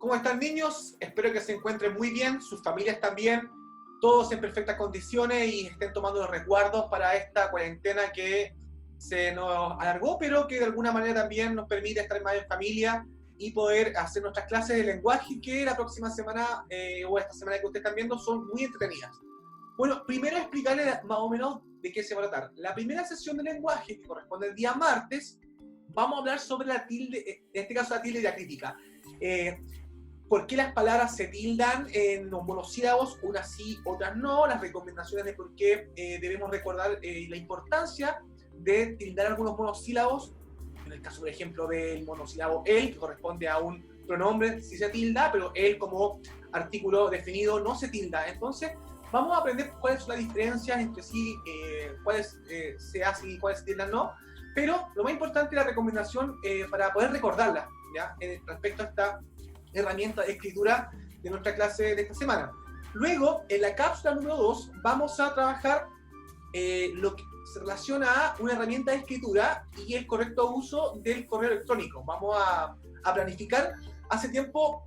¿Cómo están, niños? Espero que se encuentren muy bien, sus familias también, todos en perfectas condiciones y estén tomando los resguardos para esta cuarentena que se nos alargó, pero que de alguna manera también nos permite estar más en familia y poder hacer nuestras clases de lenguaje que la próxima semana o esta semana que ustedes están viendo son muy entretenidas. Bueno, primero explicarles más o menos de qué se va a tratar. La primera sesión de lenguaje, que corresponde el día martes, vamos a hablar sobre la tilde, en este caso la tilde diacrítica. ¿Por qué las palabras se tildan en los monosílabos, unas sí, otras no? Las recomendaciones de por qué debemos recordar la importancia de tildar algunos monosílabos. En el caso, por ejemplo, del monosílabo el, que corresponde a un pronombre, sí se tilda, pero el como artículo definido no se tilda. Entonces, vamos a aprender cuáles son las diferencias entre sí, cuáles se hacen y cuáles se tildan no. Pero lo más importante es la recomendación para poder recordarla, ¿ya? Respecto a esta herramienta de escritura de nuestra clase de esta semana. Luego, en la cápsula número 2, vamos a trabajar lo que se relaciona a una herramienta de escritura y el correcto uso del correo electrónico. Vamos a planificar. Hace tiempo,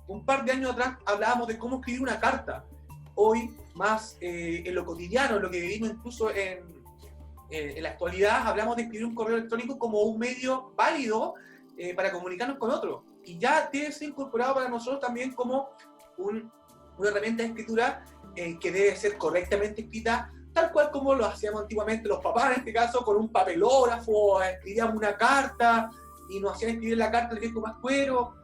un par de años atrás, hablábamos de cómo escribir una carta. Hoy, más en lo cotidiano, en lo que vivimos incluso en la actualidad, hablamos de escribir un correo electrónico como un medio válido para comunicarnos con otros. Y ya debe ser incorporado para nosotros también como una herramienta de escritura que debe ser correctamente escrita, tal cual como lo hacíamos antiguamente los papás, en este caso, con un papelógrafo, escribíamos una carta y nos hacían escribir la carta del viejo Pascuero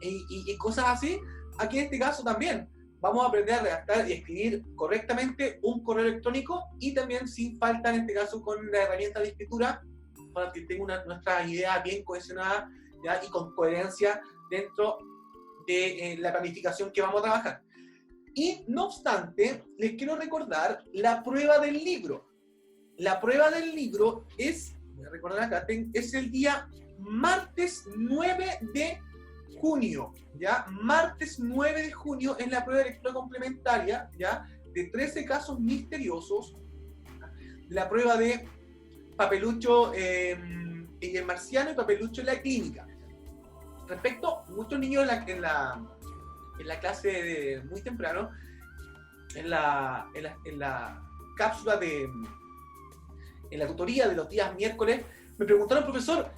y cosas así. Aquí en este caso también vamos a aprender a redactar y escribir correctamente un correo electrónico y también sin falta, en este caso, con la herramienta de escritura para que tenga nuestra idea bien cohesionada, ¿ya? Y con coherencia dentro de la planificación que vamos a trabajar. Y no obstante, les quiero recordar la prueba del libro. La prueba del libro es, voy a recordar acá, es el día martes 9 de junio, ¿ya? Martes 9 de junio en la prueba de lectura complementaria, ¿ya? De 13 casos misteriosos, la prueba de Papelucho y el marciano y Papelucho en la clínica. Respecto, muchos niños en la clase de muy temprano, en la cápsula en la tutoría de los días miércoles, me preguntaron, profesor,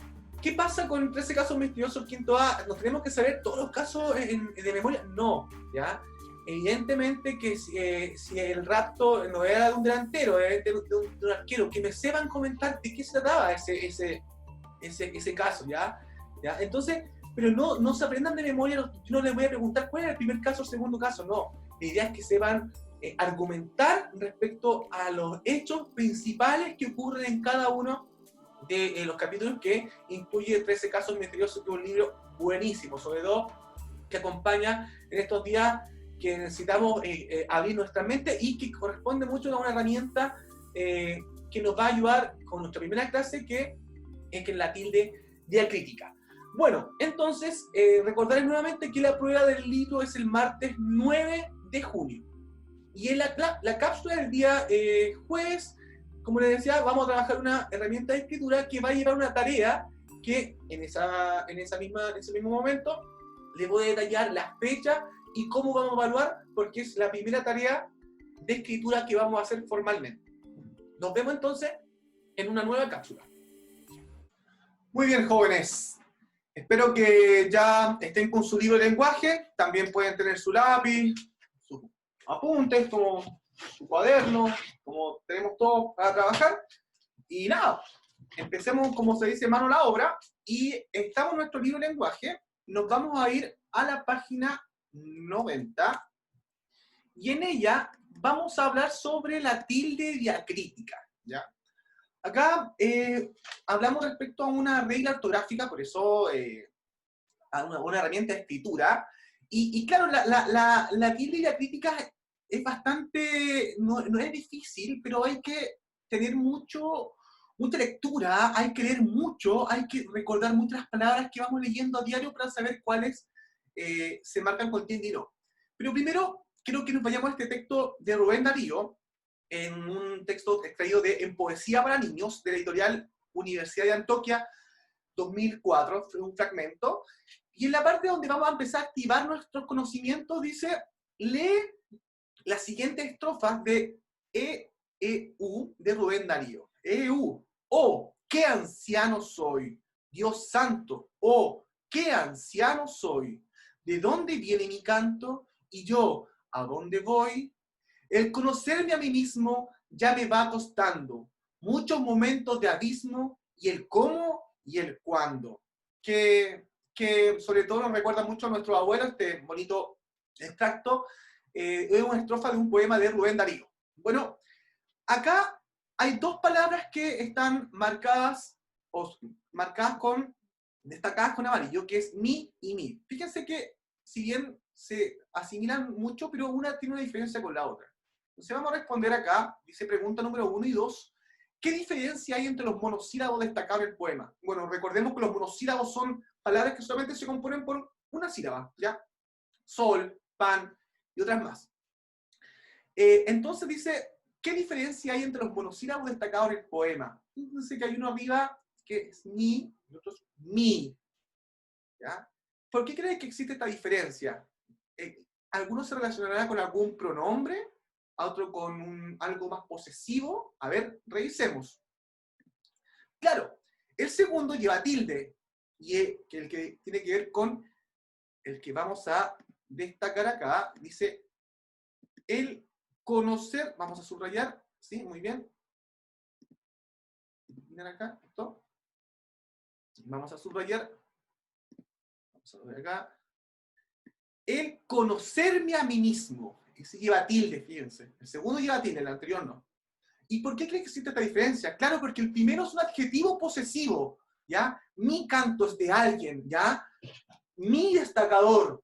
¿qué pasa con 13 casos misteriosos quinto A? ¿Nos tenemos que saber todos los casos de memoria? No, ¿ya? Evidentemente que si el rapto no era de un delantero, de un arquero, que me sepan comentar de qué se trataba ese caso, ¿ya? Entonces, pero no se aprendan de memoria, yo no les voy a preguntar cuál era el primer caso, el segundo caso, no. La idea es que sepan argumentar respecto a los hechos principales que ocurren en cada uno de los capítulos, que incluye 13 casos misteriosos, que es un libro buenísimo, sobre todo que acompaña en estos días que necesitamos abrir nuestra mente y que corresponde mucho a una herramienta que nos va a ayudar con nuestra primera clase, que es la tilde diacrítica. Bueno, entonces, recordarles nuevamente que la prueba del libro es el martes 9 de junio. Y en la cápsula del día jueves, como les decía, vamos a trabajar una herramienta de escritura que va a llevar una tarea que en ese mismo momento les voy a detallar la fecha y cómo vamos a evaluar, porque es la primera tarea de escritura que vamos a hacer formalmente. Nos vemos entonces en una nueva cápsula. Muy bien, jóvenes. Espero que ya estén con su libro de lenguaje. También pueden tener su lápiz, sus apuntes, como su cuaderno, como tenemos todos para trabajar. Y nada, empecemos, como se dice, mano a la obra. Y estamos en nuestro libro de lenguaje. Nos vamos a ir a la página 90. Y en ella vamos a hablar sobre la tilde diacrítica, ¿ya? Acá hablamos respecto a una regla ortográfica, por eso a una herramienta de escritura. Y claro, la tilde diacrítica es bastante, no es difícil, pero hay que tener mucha lectura, hay que leer mucho, hay que recordar muchas palabras que vamos leyendo a diario para saber cuáles se marcan con tilde y no. Pero primero, quiero que nos vayamos a este texto de Rubén Darío, en un texto extraído de En Poesía para Niños, de la editorial Universidad de Antioquia, 2004, un fragmento. Y en la parte donde vamos a empezar a activar nuestros conocimientos, dice, lee las siguientes estrofas de E.E.U. de Rubén Darío. E.E.U. Oh, qué anciano soy. Dios santo, oh, qué anciano soy. ¿De dónde viene mi canto? Y yo, ¿a dónde voy? El conocerme a mí mismo ya me va costando. Muchos momentos de abismo y el cómo y el cuándo. Que sobre todo nos recuerda mucho a nuestros abuelos, este bonito extracto, es una estrofa de un poema de Rubén Darío. Bueno, acá hay dos palabras que están marcadas destacadas con amarillo, que es mi y mi. Fíjense que si bien se asimilan mucho, pero una tiene una diferencia con la otra. Entonces vamos a responder acá, dice pregunta número 1 y 2, ¿qué diferencia hay entre los monosílabos destacados en el poema? Bueno, recordemos que los monosílabos son palabras que solamente se componen por una sílaba, ¿ya? Sol, pan y otras más. Entonces dice, ¿qué diferencia hay entre los monosílabos destacados en el poema? Fíjense que hay uno arriba que es mi y otro es mi, ¿ya? ¿Por qué creen que existe esta diferencia? ¿Algunos se relacionará con algún pronombre? ¿A otro con algo más posesivo? A ver, revisemos. Claro, el segundo lleva tilde, y el que tiene que ver con el que vamos a destacar acá, dice, el conocer, vamos a subrayar, ¿sí? Muy bien. Miren acá, esto. Vamos a subrayar. Vamos a ver acá. El conocerme a mí mismo. Ese lleva tilde, fíjense. El segundo lleva tilde, el anterior no. ¿Y por qué creen que existe esta diferencia? Claro, porque el primero es un adjetivo posesivo, ¿ya? Mi canto es de alguien, ¿ya? Mi destacador,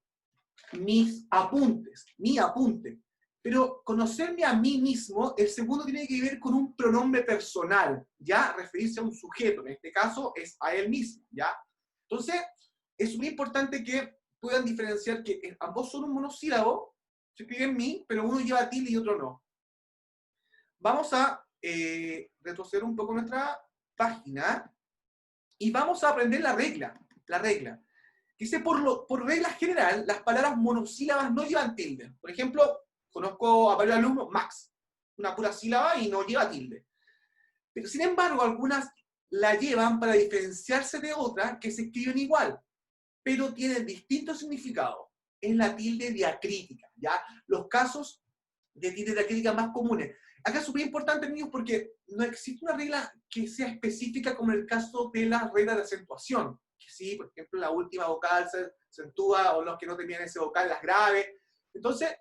mis apuntes, mi apunte. Pero conocerme a mí mismo, el segundo tiene que ver con un pronombre personal, ¿ya? Referirse a un sujeto, en este caso es a él mismo, ¿ya? Entonces, es muy importante que puedan diferenciar que ambos son un monosílabo, se escriben mi, pero uno lleva tilde y otro no. Vamos a retroceder un poco nuestra página y vamos a aprender la regla. La regla. Dice, por regla general, las palabras monosílabas no llevan tilde. Por ejemplo, conozco a varios alumnos, Max, una pura sílaba y no lleva tilde. Pero sin embargo, algunas la llevan para diferenciarse de otras que se escriben igual, pero tienen distintos significados. Es la tilde diacrítica, ¿ya? Los casos de tilde diacrítica más comunes. Acá es súper importante, niños, porque no existe una regla que sea específica como en el caso de la regla de acentuación. Que sí, por ejemplo, la última vocal se acentúa, o los que no tenían ese vocal, las graves. Entonces,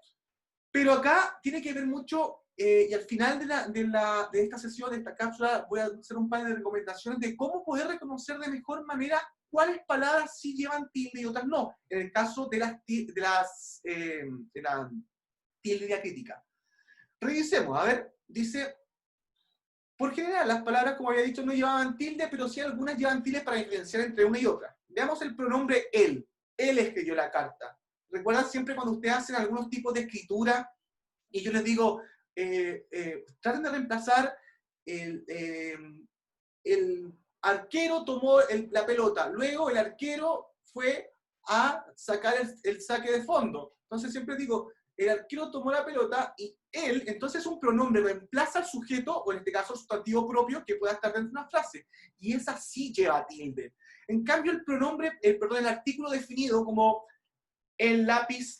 pero acá tiene que ver mucho, y al final de esta sesión, de esta cápsula, voy a hacer un par de recomendaciones de cómo poder reconocer de mejor manera cuáles palabras sí llevan tilde y otras no, en el caso de la tilde diacrítica. Revisemos, a ver, dice, por general las palabras, como había dicho, no llevaban tilde, pero sí algunas llevan tilde para diferenciar entre una y otra. Veamos el pronombre él. Él escribió la carta. ¿Recuerdan siempre cuando ustedes hacen algunos tipos de escritura y yo les digo, traten de reemplazar el arquero tomó la pelota, luego el arquero fue a sacar el saque de fondo. Entonces siempre digo, el arquero tomó la pelota y él, entonces un pronombre reemplaza al sujeto, o en este caso el sustantivo propio, que pueda estar dentro de una frase. Y esa sí lleva tilde. En cambio el pronombre, el artículo definido como el lápiz,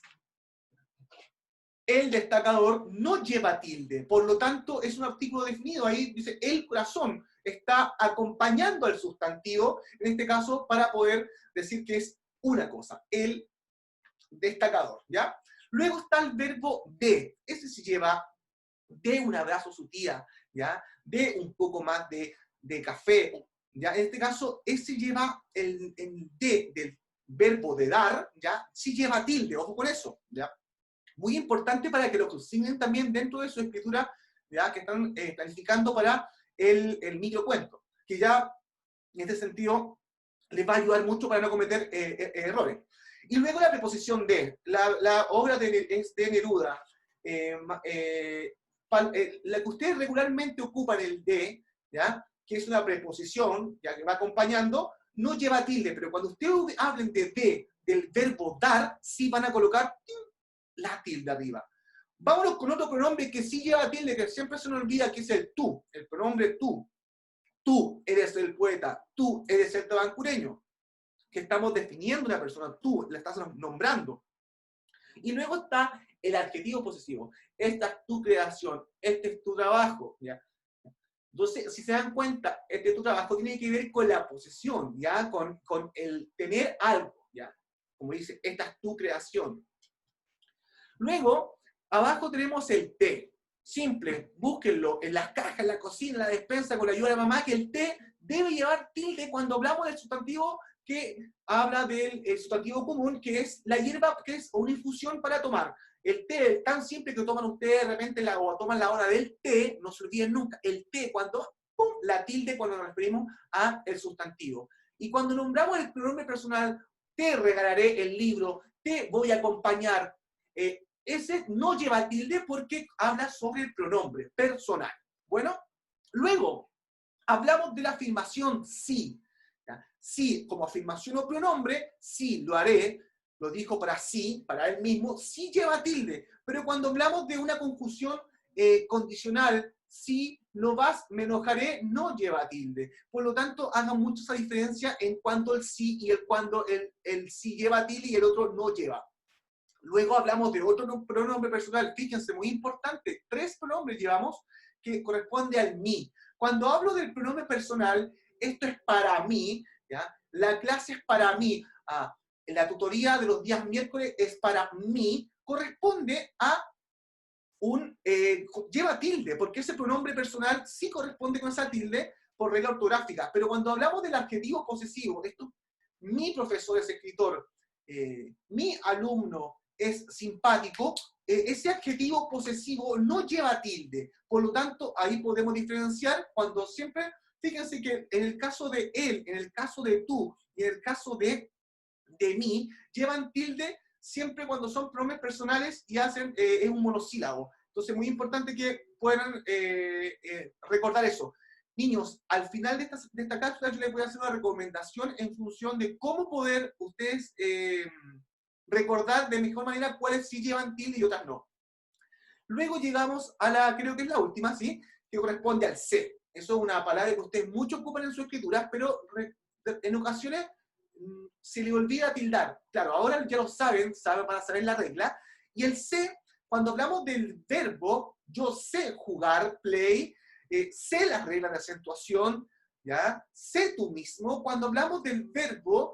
el destacador, no lleva tilde. Por lo tanto, es un artículo definido. Ahí dice, el corazón está acompañando al sustantivo, en este caso, para poder decir que es una cosa, el destacador, ¿ya? Luego está el verbo de. Ese sí lleva de un abrazo a su tía, ¿ya? De un poco más de café, ¿ya? En este caso, ese lleva el de del verbo de dar, ¿ya? Sí lleva tilde, ojo con eso, ¿ya? Muy importante para que lo consignen también dentro de su escritura, ¿ya? Que están planificando para el microcuento, que ya en este sentido les va a ayudar mucho para no cometer errores. Y luego la preposición de. La obra es de Neruda. La que ustedes regularmente ocupan el de, ¿ya? Que es una preposición, ya que va acompañando, no lleva tilde, pero cuando ustedes hablen de del verbo dar, sí van a colocar la tilde arriba. Vámonos con otro pronombre que sí lleva tilde, que siempre se nos olvida, que es el tú, el pronombre tú. Tú eres el poeta, tú eres el tabancureño, que estamos definiendo una persona, tú la estás nombrando. Y luego está el adjetivo posesivo. Esta es tu creación, este es tu trabajo, ¿ya? Entonces, si se dan cuenta, este tu trabajo tiene que ver con la posesión, ¿ya? Con el tener algo, ¿ya? Como dice, esta es tu creación. Luego, abajo tenemos el té. Simple, búsquenlo en las cajas, en la cocina, en la despensa, con la ayuda de la mamá, que el té debe llevar tilde cuando hablamos del sustantivo que habla del sustantivo común, que es la hierba, que es una infusión para tomar. El té, tan simple que toman ustedes de repente o toman la hora del té, no se olviden nunca, el té, cuando, ¡pum!, la tilde cuando nos referimos a el sustantivo. Y cuando nombramos el pronombre personal, te regalaré el libro, te voy a acompañar, ese no lleva tilde porque habla sobre el pronombre personal. Bueno, luego hablamos de la afirmación sí. ¿Ya? Sí, como afirmación o pronombre, sí, lo haré, lo dijo para sí, para él mismo, sí lleva tilde. Pero cuando hablamos de una conjunción condicional, sí, no vas, me enojaré, no lleva tilde. Por lo tanto, hagan mucho esa diferencia en cuanto el sí y el cuando el sí lleva tilde y el otro no lleva. Luego hablamos de otro pronombre personal, fíjense, muy importante, 3 pronombres llevamos que corresponde al mí. Cuando hablo del pronombre personal, esto es para mí, ¿ya? La clase es para mí, la tutoría de los días miércoles es para mí, corresponde a lleva tilde, porque ese pronombre personal sí corresponde con esa tilde por regla ortográfica, pero cuando hablamos del adjetivo posesivo, esto, mi profesor es escritor, mi alumno es simpático, ese adjetivo posesivo no lleva tilde. Por lo tanto, ahí podemos diferenciar cuando siempre, fíjense que en el caso de él, en el caso de tú y en el caso de mí, llevan tilde siempre cuando son pronombres personales y hacen es un monosílabo. Entonces, muy importante que puedan recordar eso. Niños, al final de esta cápsula yo les voy a hacer una recomendación en función de cómo poder ustedes recordar de mejor manera cuáles sí llevan tilde y otras no. Luego llegamos a la, creo que es la última, ¿sí? Que corresponde al C. Eso es una palabra que ustedes mucho ocupan en su escritura, pero en ocasiones se le olvida tildar. Claro, ahora ya lo saben para saber la regla. Y el C, cuando hablamos del verbo, yo sé jugar, play, sé las reglas de acentuación, ¿ya? Sé tú mismo. Cuando hablamos del verbo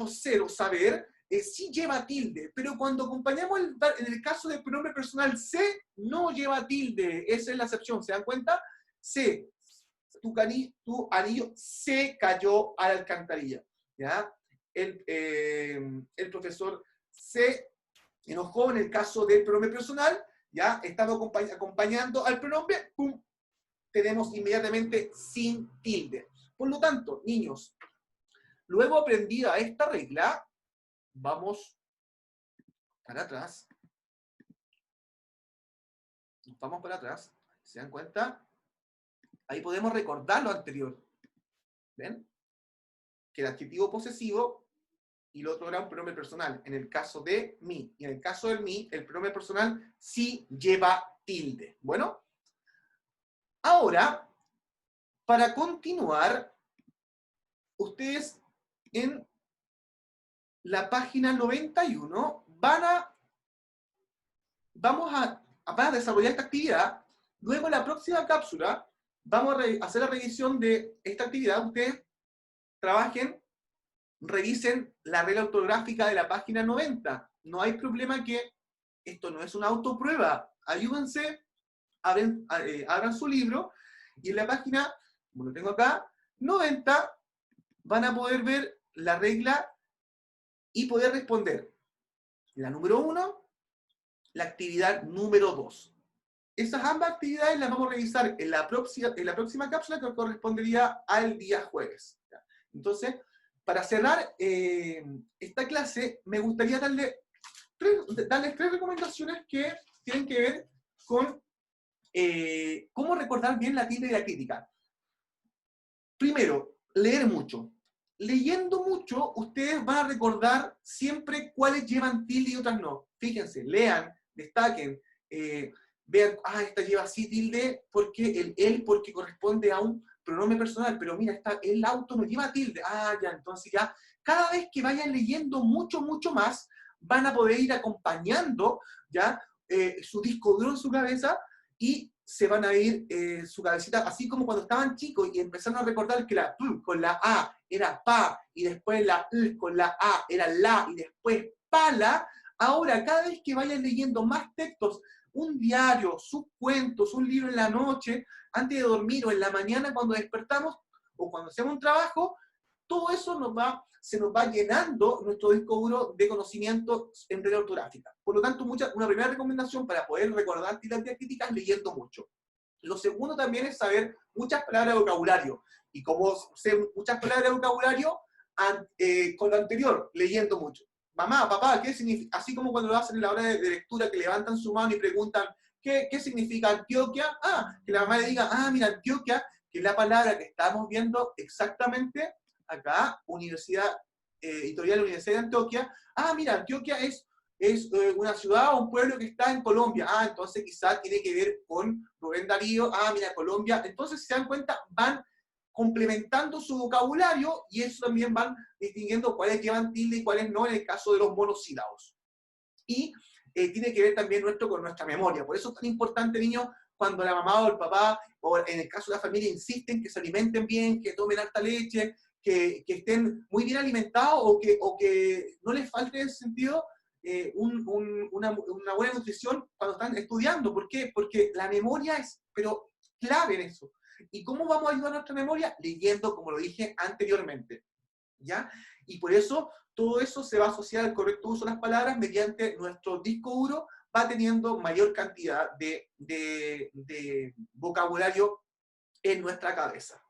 ser o saber, sí lleva tilde, pero cuando acompañamos en el caso del pronombre personal sé, no lleva tilde. Esa es la excepción, ¿se dan cuenta? Sé, tu anillo se cayó a la alcantarilla, ¿ya? El profesor se enojó en el caso del pronombre personal, ¿ya? Estamos acompañando al pronombre, ¡pum!, tenemos inmediatamente sin tilde. Por lo tanto, niños, luego aprendida esta regla, vamos para atrás. Vamos para atrás. ¿Se dan cuenta? Ahí podemos recordar lo anterior. ¿Ven? Que el adjetivo posesivo y lo otro era un pronombre personal. En el caso de mí y en el caso del mí, el pronombre personal sí lleva tilde. Bueno, ahora, para continuar, ustedes en la página 91 van a desarrollar esta actividad. Luego, en la próxima cápsula, vamos a hacer la revisión de esta actividad. Ustedes trabajen, revisen la regla ortográfica de la página 90. No hay problema que esto no es una autoprueba. Ayúdense, abran su libro y en la página, como lo tengo acá, 90, van a poder ver la regla y poder responder la número 1, la actividad número 2. Esas ambas actividades las vamos a revisar en la próxima cápsula que correspondería al día jueves. Entonces, para cerrar esta clase, me gustaría darles 3 recomendaciones que tienen que ver con cómo recordar bien la tilde y la crítica. Primero, leer mucho. leyendo mucho, ustedes van a recordar siempre cuáles llevan tilde y otras no. Fíjense, lean, destaquen, vean, esta lleva así tilde porque porque corresponde a un pronombre personal, pero mira, el auto no lleva tilde. Ya, entonces ya, cada vez que vayan leyendo mucho, mucho más, van a poder ir acompañando, ¿ya? Su disco duro en su cabeza y se van a ir su cabecita, así como cuando estaban chicos y empezaron a recordar que la P con la A era pa, y después la L con la A era la, y después pala. Ahora, cada vez que vayan leyendo más textos, un diario, sus cuentos, un libro en la noche, antes de dormir o en la mañana cuando despertamos, o cuando hacemos un trabajo, todo eso se nos va llenando nuestro disco duro de conocimiento en red ortográfica. Por lo tanto, una primera recomendación para poder recordar tiras diacríticas leyendo mucho. Lo segundo también es saber muchas palabras de vocabulario. Y como sé muchas palabras de vocabulario, con lo anterior, leyendo mucho. Mamá, papá, ¿qué significa? Así como cuando lo hacen en la hora de lectura, que levantan su mano y preguntan, ¿qué significa Antioquia? Que la mamá le diga, mira, Antioquia, que es la palabra que estamos viendo exactamente acá, Editorial Universidad de Antioquia. Mira, Antioquia es una ciudad o un pueblo que está en Colombia. Entonces quizás tiene que ver con Rubén Darío. Mira, Colombia. Entonces, si se dan cuenta, van complementando su vocabulario y eso también van distinguiendo cuáles llevan tilde y cuáles no en el caso de los monosílabos. Y tiene que ver también con nuestra memoria. Por eso es tan importante, niños, cuando la mamá o el papá, o en el caso de la familia, insisten que se alimenten bien, que tomen harta leche, que estén muy bien alimentados o que no les falte en ese sentido una buena nutrición cuando están estudiando. ¿Por qué? Porque la memoria es clave en eso. ¿Y cómo vamos a ayudar a nuestra memoria? Leyendo, como lo dije anteriormente, ¿ya? Y por eso todo eso se va a asociar al correcto uso de las palabras mediante nuestro disco duro, va teniendo mayor cantidad de vocabulario en nuestra cabeza.